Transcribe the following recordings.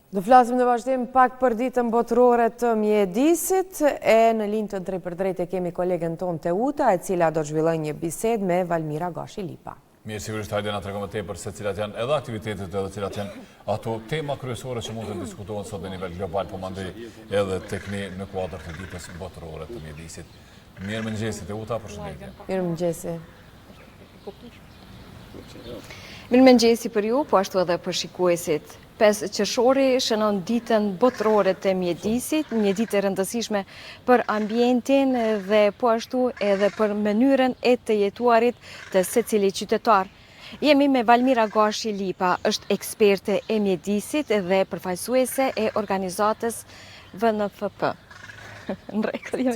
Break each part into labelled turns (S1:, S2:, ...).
S1: Do flasim në vazhdim pak për ditën botërore të mjedisit e në linjë të drejt për drejt e kemi kolegen ton Teuta, e cila do zhvillojë një bisedë me Valmira Gashi Lipa.
S2: Mirë, sigurisht hajde na tregon më tepër se cilat janë edhe aktivitetet edhe cilat janë ato tema kryesore që mund të diskutohen sot në nivel global, po mandej edhe tek ne në kuadër të ditës botërore të mjedisit. Mirëmëngjesi Teuta, përshëndetje.
S1: Mirëmëngjesi.
S3: Mirëmëngjesi për ju, po ashtu edhe për shikuesit. 5 qershori shënon ditën botërore të mjedisit, një ditë e rëndësishme për ambientin dhe po ashtu edhe për mënyrën e të jetuarit të secili qytetar. Jemi me Valmira Gashi Lipa, është eksperte e mjedisit dhe përfaqësuese e organizatës VNFP. Në rregull,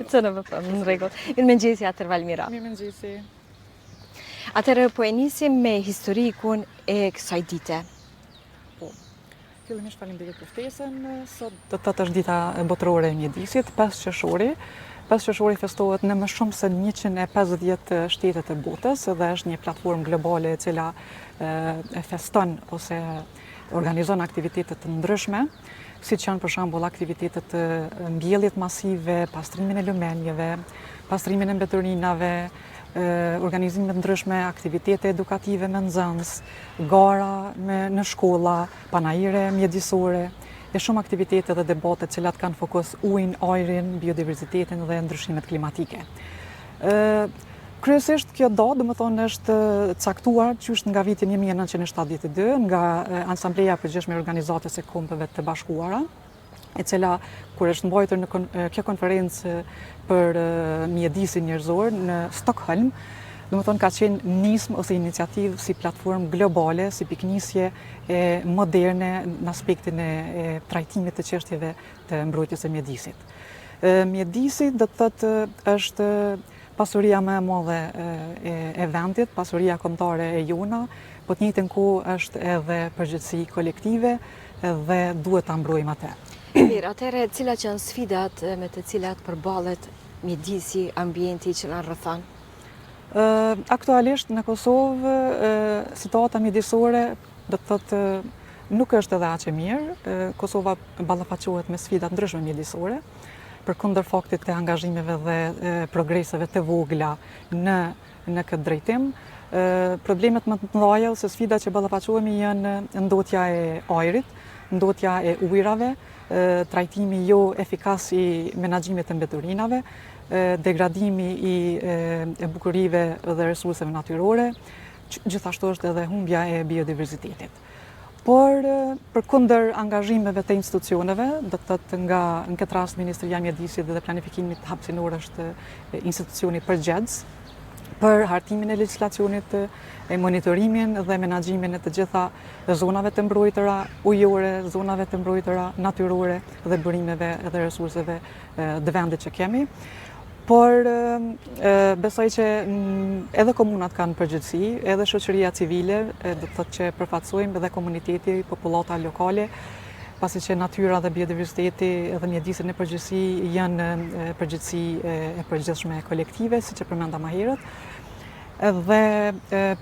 S3: CNVP, në rregull. Mirëmëngjesi atëherë Valmira.
S4: Mirëmëngjesi.
S3: Atëherë po e nisim me historikun e kësaj dite.
S4: Fillimisht faleminderit për ftesën. Sot do të është dita botërore e mjedisit, 5 qershori. 5 qershori festohet në më shumë se 150 shtete të botës dhe është një platformë globale e cila e feston ose organizon aktivitete të ndryshme, siç janë për shembull aktivitetet të mbjellit masive, pastrimin e lumenjeve, pastrimin e mbeturinave, organizime të ndryshme, aktivitete edukative me nxënës, gara në shkolla, panajire mjedisore, e shumë aktivitete dhe debate cilat kanë fokus ujin, ajrin, biodiversitetin dhe ndryshimet klimatike. Kryesisht kjo datë, domethënë, është caktuar qysh nga viti 1972 nga Asambleja e Përgjithshme e Organizatës së Kombeve të Bashkuara, e cila kur është mbajtur në kjo konferencë për mjedisin njerëzor në Stockholm, domethënë ka qenë nismë ose iniciativë si platformë globale, si piknisje moderne në aspektin e trajtimit të çështjeve të mbrojtjes së mjedisit. Mjedisi do të thotë është pasuria më e madhe e vendit, pasuria kombëtare e jona, po të njëjtën kohë është edhe përgjegjësi kolektive dhe duhet ta mbrojmë atë.
S3: Mirë, atëherë cilat janë sfidat me të cilat përballet mjedisi, ambienti që na rrethon?
S4: Aktualisht në Kosovë situata mjedisore do të thotë nuk është edhe aq e mirë. Kosova ballafaqohet me sfida ndryshme mjedisore, përkundër faktit të angazhimeve dhe progreseve të vogla në këtë drejtim. Problemet më të mëdha ose sfidat që ballafaqohemi janë ndotja e ajrit, ndotja e ujrave, trajtimi jo efikas i menaxhimit të mbeturinave, degradimi i bukurive dhe resurseve natyrore, gjithashtu është edhe humbja e biodiversitetit. Por përkundër angazhimeve të institucioneve, do të thotë në këtë rast Ministria e Mjedisit dhe Planifikimit Hapësinor është institucioni përgjegjës për hartimin e legjislacionit, e monitorimin dhe menaxhimin e të gjitha zonave të mbrojtura ujore, zonave të mbrojtura natyrore dhe burimeve dhe resurseve të vendit që kemi. Por besoj që edhe komunat kanë përgjegjësi, edhe shoqëria civile, do të thotë që përfaqësojmë edhe komuniteti, popullata lokale, pasi që natyra dhe biodiversiteti dhe mjedisi në përgjithësi janë përgjegjësi e përgjithshme kolektive, siç e përmenda më herët. Dhe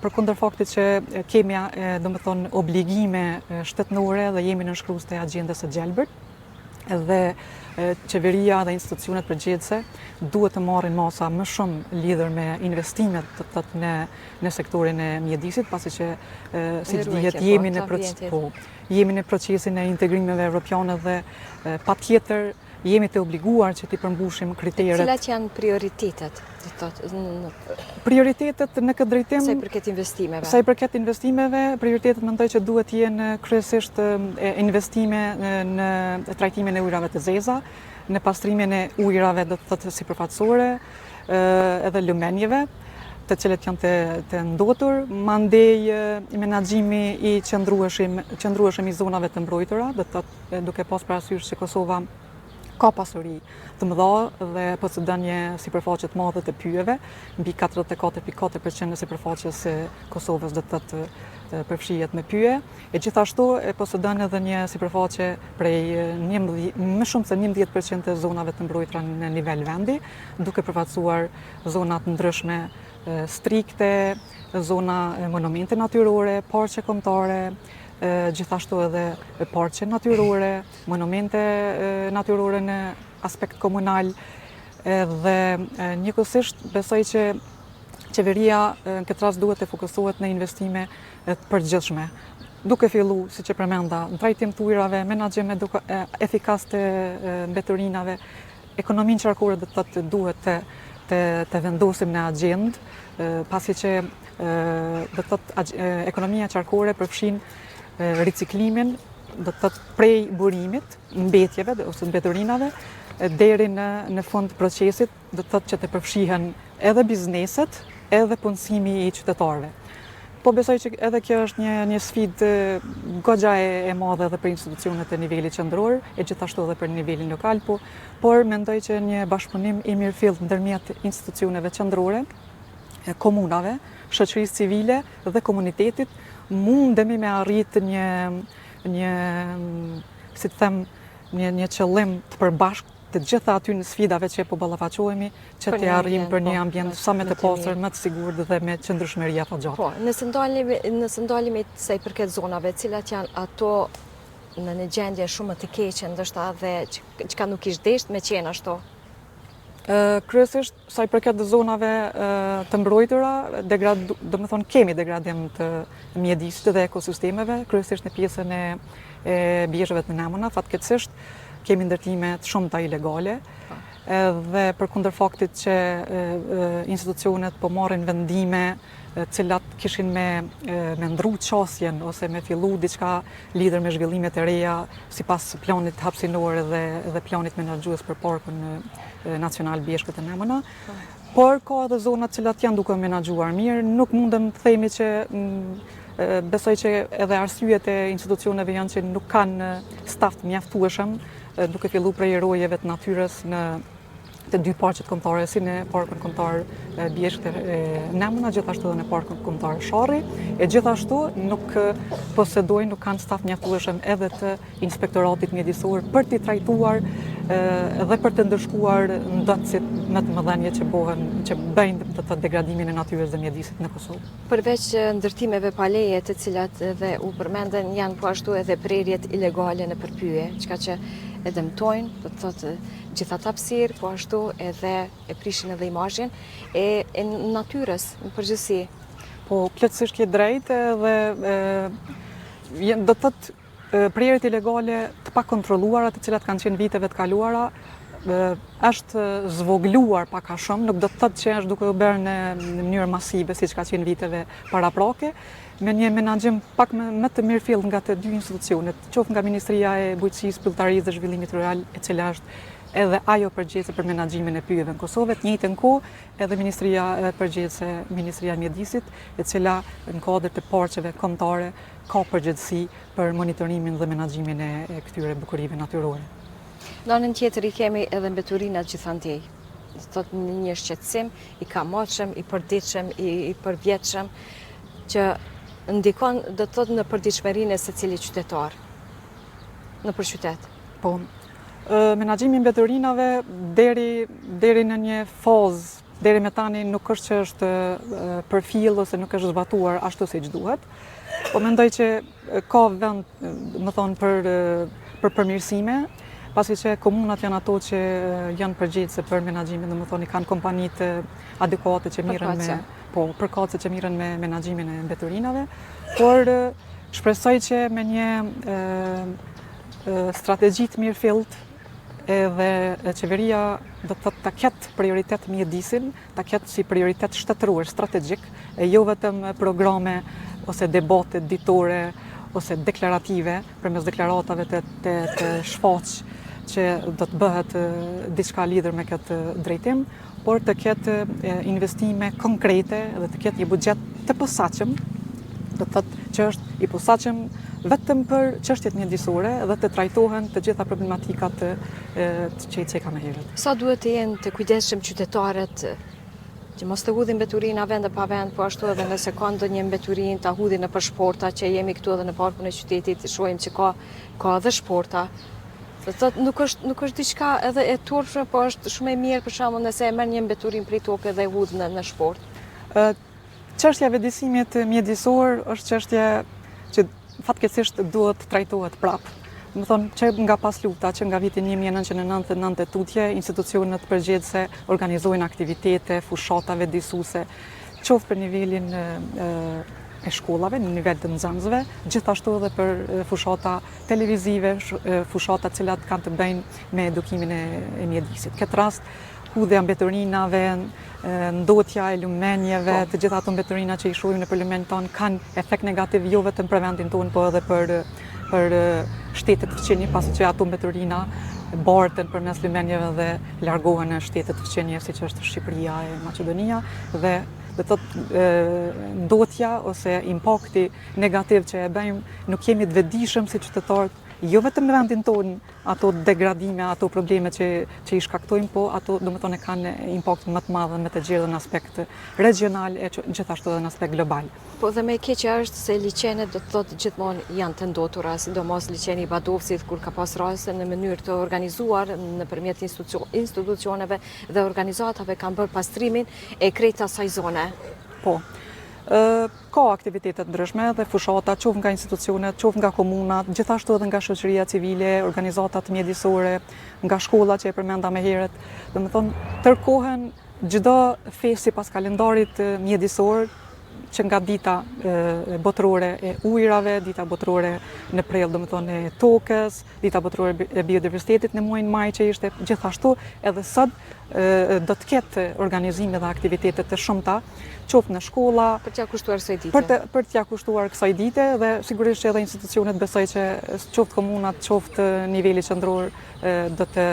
S4: përkundër faktit që kemi domethënë obligime shtetërore dhe jemi nënshkrues të agjendës së gjelbërt, dhe qeveria dhe institucionet përgjegjëse duhet të marrin masa më shumë lidhur me investimet të thotë në sektorin e mjedisit, pasi që siç dihet jemi në procesin e integrimeve evropiane dhe patjetër jemi të obliguar që t'i përmbushim kriteret.
S3: Cilat janë prioritetet?
S4: Prioritetet në këtë drejtim,
S3: sa i përket investimeve.
S4: Sa i përket investimeve, prioritetet mendoj që duhet jenë kryesisht investime në trajtimin e ujrave të zeza, në pastrimin e ujrave do të thotë sipërfaqësore, edhe lumenjeve, të cilët janë të ndotur, mandej menaxhimi i qëndrueshëm i zonave të mbrojtura, do të thotë duke pas parasysh që Kosova ka pasuri të mëdha dhe posëdon një sipërfaqe të madhe të pyjeve, mbi 44.4% e sipërfaqes së Kosovës do të thotë përfshihet me pyje, e gjithashtu posëdon edhe një sipërfaqe prej më shumë se 11% të zonave të mbrojtura në nivel vendi, duke përfaqësuar zona të ndryshme strikte, zona monumente natyrore, parqe kombëtare, gjithashtu edhe parqe natyrore, monumente natyrore në aspekt komunal, dhe njëkohësisht besoj që qeveria në këtë rast duhet të fokusohet në investime të përgjithshme, duke fillu, siç e përmenda, në trajtim të ujrave, menaxhim efikas të mbeturinave, ekonominë qarkore do të thotë duhet të vendosim në agjendë, pasi që do të thotë ekonomia qarkore përfshin riciklimin, do të thotë prej burimit, mbetjeve ose mbeturinave, deri në fund procesit, do të thotë që të përfshihen edhe bizneset, edhe punësimi i qytetarëve. Po besoj që edhe kjo është një sfidë goxha e madhe edhe për institucionet e nivelit qendror, e gjithashtu edhe për nivelin lokal, por mendoj që një bashkëpunim i mirëfillt ndërmjet institucioneve qendrore, komunave, shoqërisë civile dhe komunitetit mundemi me arrit si të them, një qëllim të përbashkët të gjitha aty në sfidave që po ballafaqohemi, që të arrijmë për një ambient sa më të pastër, më të sigurt dhe me qëndrueshmëri afatgjatë.
S3: Po, nëse ndalemi sa i përket zonave, cilat janë ato në një gjendje shumë të keqe, ndoshta dhe çka nuk ish desht me qenë ashtu.
S4: Kryesisht sa i përket zonave të mbrojtura, domethënë kemi degradim të mjedisit dhe ekosistemeve, kryesisht në pjesën e bjeshëve të Nemona, fatkeqësisht kemi ndërtime të shumta ilegale, dhe përkundër faktit që institucionet po marrin vendime cilat kishin me ndru qasjen ose me fillu diçka lidhur me zhvillimet e reja sipas planit hapësinor dhe planit menaxhues për parkun nacional Bjeshkët e Nemona. Por ka edhe zonat cilat janë duke menaxhuar mirë, nuk mundem të themi që besoj që edhe arsyet e institucioneve janë që nuk kanë staf të mjaftueshëm, duke fillu prej rojeve të natyrës në të dy parqet kombëtare, si në parkun kombëtar Bjeshkët e Nemona, gjithashtu edhe në parkun kombëtar Sharri, e gjithashtu nuk posedojnë, nuk kanë staf mjaftueshëm edhe të inspektoratit mjedisor për t'i trajtuar dhe për të ndërshkuar ndotësit më të mëdhenje që bëjnë të degradimin e natyrës dhe mjedisit në Kosovë.
S3: Përveç ndërtimeve pa leje, të cilat edhe u përmenden, janë po ashtu edhe prerjet ilegale në përpyje, çka që e dëmtojnë, do të thotë gjitha hapësirë, po ashtu edhe e prishin edhe imazhin e natyrës në përgjithësi.
S4: Po plotësisht ke drejtë dhe do të thotë prerjet ilegale të pakontrolluara, të cilat kanë qenë viteve të kaluara, është zvogluar pak a shumë, nuk do të thotë që është duke u bërë në mënyrë masive siç ka qenë viteve paraprake, me një menaxhim pak më të mirëfillt nga të dy institucionet, qoftë nga Ministria e Bujqësisë, Pilltarisë dhe Zhvillimit Rural, e cila është edhe ajo përgjegjëse për menaxhimin e pyjeve në Kosovë, të njëjtën kohë edhe Ministria përgjegjëse, Ministria e Mjedisit, e cila në kuadër të parqeve kombëtare ka përgjegjësi për monitorimin dhe menaxhimin e këtyre bukurive natyrore.
S3: Në anën tjetër i kemi edhe mbeturinat gjithandej. Do të thotë një shqetësim i kamotshëm, i përditshëm, i përvjetshëm, që ndikon, do të thotë, në përditshmërinë e secilit qytetar nëpër qytet.
S4: Po, menaxhimi i mbeturinave deri në një fazë, deri me tani nuk është që është përfill ose nuk është zbatuar ashtu siç duhet. Po mendoj që ka vend, më thonë, për përmirësime, pasi që komunat janë ato që janë përgjegjëse për menaxhimin, domethënë kanë kompanitë adekuate që mirën përkatëse që mirën me menaxhimin e mbeturinave, por shpresoj që me një strategji të mirëfillt edhe qeveria do të thotë ta ketë prioritet mjedisin, ta ketë si prioritet shtetëror, strategjik, e jo vetëm programe ose debate ditore ose deklarative, përmes deklaratave të shfaq që do të bëhet diçka lidhur me këtë drejtim, por të ketë investime konkrete dhe të ketë një buxhet të posaçëm, do të thotë që është i posaçëm vetëm për çështjet mjedisore dhe të trajtohen të gjitha problematikat që i ceka më herët.
S3: Sa duhet të jenë të kujdesshëm qytetarët që mos të hudhin mbeturina vend pa vend, po ashtu edhe nëse ka ndonjë mbeturin ta hudhin nëpër shporta, që jemi këtu edhe në parkun e qytetit, shohim që ka edhe shporta. Do të thotë nuk është diçka edhe e turpshme, po është shumë e mirë për shembull nëse e merr një mbeturin prej tokë dhe e hudh në shport.
S4: Çështja e vëdësimit mjedisor është çështje që fatkeqësisht duhet trajtohet prapë. Më thonë, që nga pas lufta, që nga vitin 1999 tutje, institucionet përgjithëse organizojnë aktivitete, fushatave disuse, qoftë për nivelin e shkollave, në nivel të nxënësve, gjithashtu edhe për fushata televizive, fushata cilat kanë të bëjnë me edukimin e mjedisit. Këtë rast, hudhja mbetërinave, ndotja e lumenjeve, të gjitha ato mbetërina që i shohim në parlamentin tonë kanë efekt negativ jo vetëm për vendin tonë, po edhe për shtetet fëqinje, pasi që ato mbetërina bartën përmes lumenjeve dhe largohen në shtetet fëqinje, si që është Shqipëria e Maqedonia, dhe ndotja ose impakti negativ që e bëjmë nuk jemi të vetëdijshëm si qytetarët, jo vetëm në vendin tonë ato degradime, ato probleme që i shkaktojmë, po ato domethënë kanë impakt më të madh me të gjithë në aspekt regional e gjithashtu edhe në aspekt global.
S3: Po dhe më e keqja është se liçenet do të thotë gjithmonë janë të ndotura, sidomos liçeni i Badovcit kur ka pas raste në mënyrë të organizuar nëpërmjet institucioneve dhe organizatave kanë bërë pastrimin e krejt asaj zone.
S4: Po. Ka aktivitetet ndryshme dhe fushata, qoftë nga institucionet, qoftë nga komunat, gjithashtu edhe nga shoqëria civile, organizatat mjedisore, nga shkolla që e përmenda më herët. Domethënë, tërkohen çdo festë sipas kalendarit mjedisor, që nga dita botërore e ujrave, dita botërore në prill, domethënë e tokës, dita botërore e biodiversitetit në muajin maj që ishte, gjithashtu edhe sot do të ketë organizime dhe aktivitete të shumta, qoftë në shkolla,
S3: për t'ia kushtuar kësaj dite.
S4: Për t'ia kushtuar kësaj dite dhe sigurisht që edhe institucionet besoj që qoftë komunat, qoftë niveli qendror do të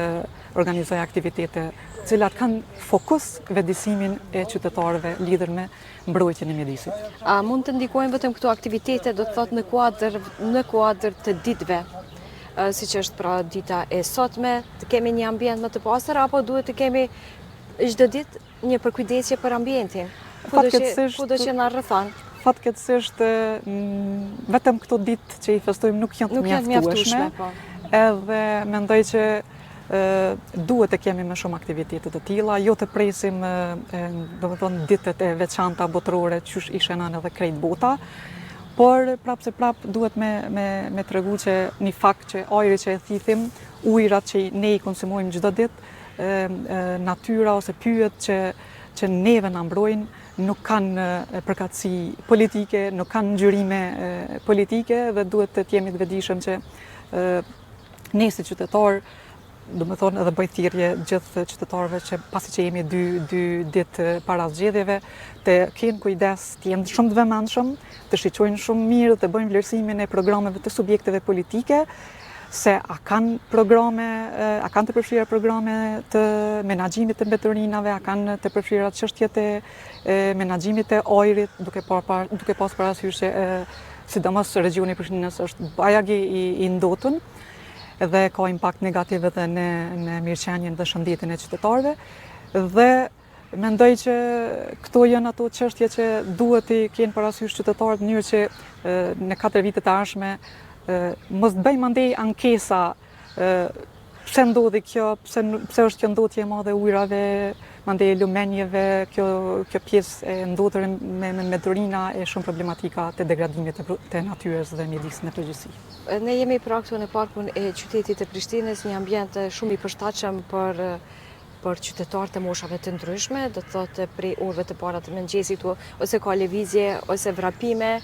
S4: organizojë aktivitete cilat kanë fokus vetëdijsimin e qytetarëve lidhur me mbrojtjen e mjedisit.
S3: A mund të ndikojnë vetëm këto aktivitete, do të thotë në kuadër të ditëve, siç është pra dita e sotme, të kemi një ambient më të pastër apo duhet të kemi çdo ditë një përkujdesje për ambientin? Kudo që na rrethon.
S4: Fatkeqësisht vetëm këto ditë që i festojmë nuk janë të mjaftueshme. Edhe mendoj që duhet të kemi më shumë aktivitete të tilla, jo të presim domethënë ditët e veçanta botërore qysh ishen edhe krejt bota, por prapë se prapë duhet me tregu që një fakt që ajri që e thithim, ujrat që ne i konsumojmë çdo ditë, natyra ose pyjet që neve na mbrojnë nuk kanë përkatësi politike, nuk kanë ngjyrime politike dhe duhet të jemi të vetëdijshëm që ne si qytetar, do më thonë edhe bëj thirrje gjithë qytetarëve që pasi që jemi dy ditë para zgjedhjeve, të kenë kujdes, të jenë shumë të vëmendshëm, të shiqojnë shumë mirë, të bëjnë vlerësimin e programeve të subjekteve politike, se a kanë programe, a kanë të përfshira programe të menaxhimit të mbetërinave, a kanë të përfshira çështjet e menaxhimit të ajrit, duke pas parasysh që sidomos regioni i Prishtinës është bajagi i ndotur dhe ka impakt negativ edhe në mirëqenien dhe shëndetin e qytetarëve. Dhe mendoj që këto janë ato çështje që duhet të kenë parasysh qytetarët në mënyrë që në 4 vitet e ardhshme mos bëjmë andej ankesa pse ndodhi kjo, pse është kjo ndotje e madhe e ujrave, mandej lumenjeve, kjo pjesë e ndotur me mbetërina e shumë problematika të degradimit të natyrës dhe mjedisit në përgjithësi.
S3: Ne jemi pra këtu në parkun e qytetit të Prishtinës, një ambient shumë i përshtatshëm për qytetarë të moshave të ndryshme, do të thotë prej orëve të para të mëngjesit ose ka lëvizje ose vrapime,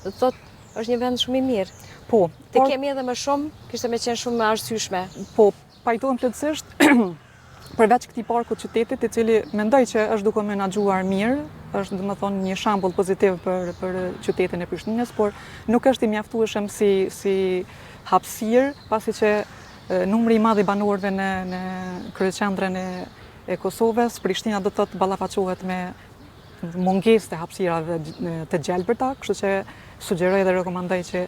S3: do të thotë është një vend shumë i mirë.
S4: Po,
S3: të kemi edhe më shumë, kishte më qenë shumë më arsyeshme.
S4: Po, pajtohem plotësisht përveç këtij parku të qytetit, i cili mendoj që është duke menaxhuar mirë, është domethënë një shembull pozitiv për qytetin e Prishtinës, por nuk është i mjaftueshëm si hapësirë, pasi që numri i madh i banorëve në kryeqendrën e Kosovës, Prishtina do të thotë ballafaqohet me mungesë të hapësirave të gjelbërta, kështu që sugjeroj dhe rekomandoj që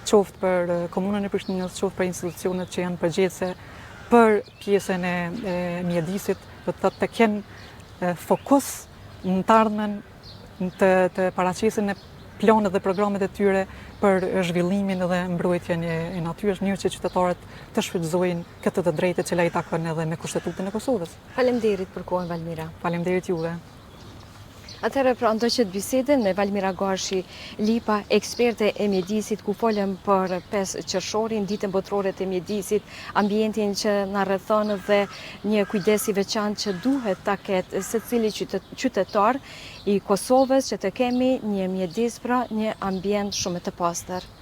S4: qoftë për komunën e Prishtinës, qoftë për institucionet që janë përgjegjëse për pjesën e mjedisit, do të thotë të kenë fokus në të ardhmen të paraqesin e planet dhe programet e tyre për zhvillimin dhe mbrojtjen e natyrës, në mënyrë që qytetarët të shfrytëzojnë këtë të drejtë që i takon edhe me Kushtetutën e Kosovës.
S3: Faleminderit për kohën, Valmira.
S4: Faleminderit juve.
S3: Atëherë pra ndoqët bisedën me Valmira Gashi Lipa, eksperte e mjedisit, ku folëm për 5 qershorin, ditën botërore të mjedisit, ambientin që na rrethon dhe një kujdes i veçantë që duhet ta ketë secili qytetar i Kosovës, që të kemi një mjedis, pra një ambient shumë të pastër.